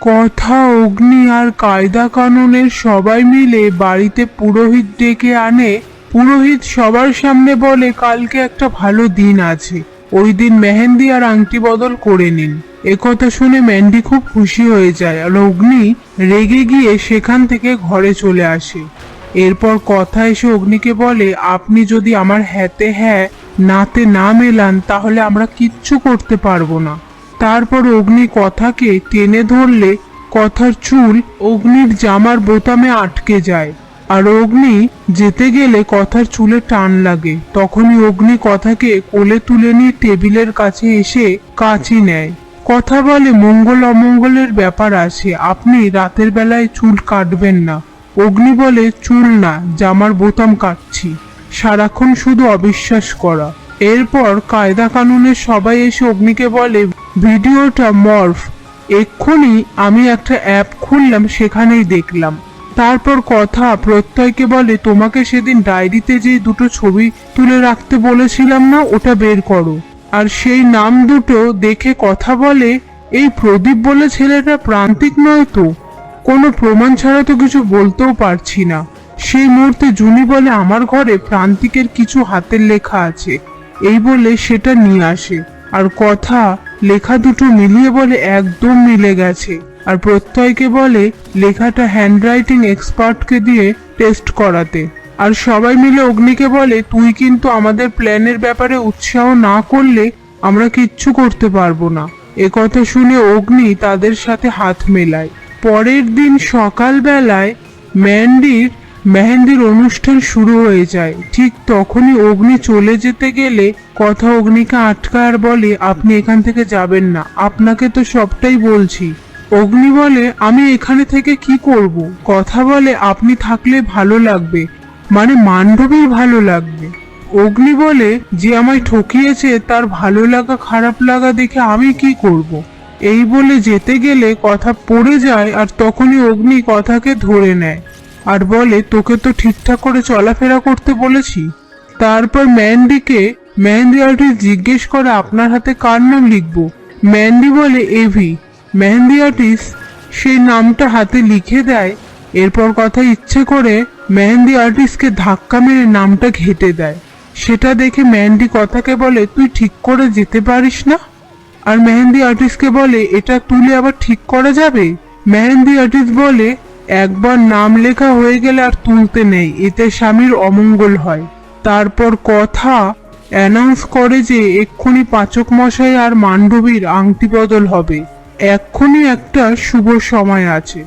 কথা, অগ্নি আর কায়দা কানুনের সবাই মিলে বাড়িতে পুরোহিত ডেকে আনে। পুরোহিত সবার সামনে বলে কালকে একটা ভালো দিন আছে, ওই দিন মেহেন্দি আর আংটি বদল করে নিন। একথা শুনে ম্যান্ডি খুব খুশি হয়ে যায় আর অগ্নি রেগে গিয়ে সেখান থেকে ঘরে চলে আসে। এরপর কথা এসে অগ্নিকে বলে, আপনি যদি আমার হ্যাঁতে হ্যাঁ নাতে না মেলান তাহলে আমরা কিচ্ছু করতে পারবো না। তারপর অগ্নি কথাকে টেনে ধরলে কথার চুল অগ্নির জামার বোতামে আটকে যায় আর অগ্নি যেতে গেলে কথার চুলে টান লাগে। তখনই অগ্নি কথাকে কোলে তুলে নিয়ে টেবিলের কাছে এসে কাঁচি নেয়। কথা বলে, মঙ্গল অমঙ্গলের ব্যাপার আছে, আপনি রাতের বেলায় চুল কাটবেন না। অগ্নি বলে, চুল না, জামার বোতাম কাটছি, সারাক্ষণ শুধু অবিশ্বাস করা। এরপর কায়দা কানুনের সবাই এসে অগ্নিকে বলে, ভিডিওটা মর্ফ, এক্ষুনি আমি একটা অ্যাপ খুললাম, সেখানেই দেখলাম। তারপর কথা প্রত্যয়কে বলে, তোমাকে সেদিন ডায়েরিতে যে দুটো ছবি তুলে রাখতে বলেছিলাম না, ওটা বের করো। আর সেই নাম দুটো দেখে কথা বলে, এই প্রদীপ বলে ছেলেটা প্রান্তিক নয় তো? কোনো প্রমাণ ছাড়া তো কিছু বলতেও পারছি না। সেই মুহূর্তে জুনি বলে, আমার ঘরে প্রান্তিকের কিছু হাতের লেখা আছে, এই বলে সেটা নিয়ে আসে। আর কথা লেখা দুটো মিলিয়ে বলে, একদম মিলে গেছে। আর প্রত্যয়কে বলে লেখাটা হ্যান্ডরাইটিং এক্সপার্টকে দিয়ে টেস্ট করাতে। আর সবাই মিলে অগ্নিকে বলে, তুই কিন্তু আমাদের প্ল্যানের ব্যাপারে উৎসাহ না করলে আমরা কিচ্ছু করতে পারবো না। একথা শুনে অগ্নি তাদের সাথে হাত মেলায়। পরের দিন সকালবেলায় মেহেন্দির অনুষ্ঠান শুরু হয়ে যায়। ঠিক তখনই অগ্নি চলে যেতে গেলে কথা অগ্নিকে আটকায় আর বলে, আপনি এখান থেকে যাবেন না, আপনাকে তো সবটাই বলছি। অগ্নি বলে, আমি এখানে থেকে কি করব? কথা বলে, আপনি থাকলে ভালো লাগবে, মানে মান্ডবীর ভালো লাগবে। অগ্নি বলে, যে আমায় ঠকিয়েছে তার ভালো লাগা খারাপ লাগা দেখে আমি কি করব? এই বলে যেতে গেলে কথা পড়ে যায় আর তখনই অগ্নি কথাকে ধরে নেয় আর বলে, তোকে তো ঠিকঠাক করে চলাফেরা করতে বলেছি। তারপর মেহেন্দি আর্টিস্ট জিজ্ঞেস করে, আপনার হাতে কার নাম লিখবো? ম্যান্ডি বলে, এভি। মেহেন্দি আর্টিস্ট সেই নামটা হাতে লিখে দেয়। এরপর কথা ইচ্ছে করে মেহেন্দি আর্টিস্টকে ধাক্কা মেরে নামটা ঘেঁটে দেয়। সেটা দেখে ম্যান্ডি কথাকে বলে, তুই ঠিক করে যেতে পারিস না? আর মেহেন্দি আর্টিস্টকে বলে, এটা তুলে আবার ঠিক করা যাবে? মেহেন্দি আর্টিস্ট বলে, একবার নাম লেখা হয়ে গেলে আর তুলতে নেই, এতে স্বামীর অমঙ্গল হয়। তারপর কথা অ্যানাউন্স করে যে এক্ষুনি পাচক মশাই আর মান্ডবীর আংটি বদল হবে, এক্ষুনি একটা শুভ সময় আছে।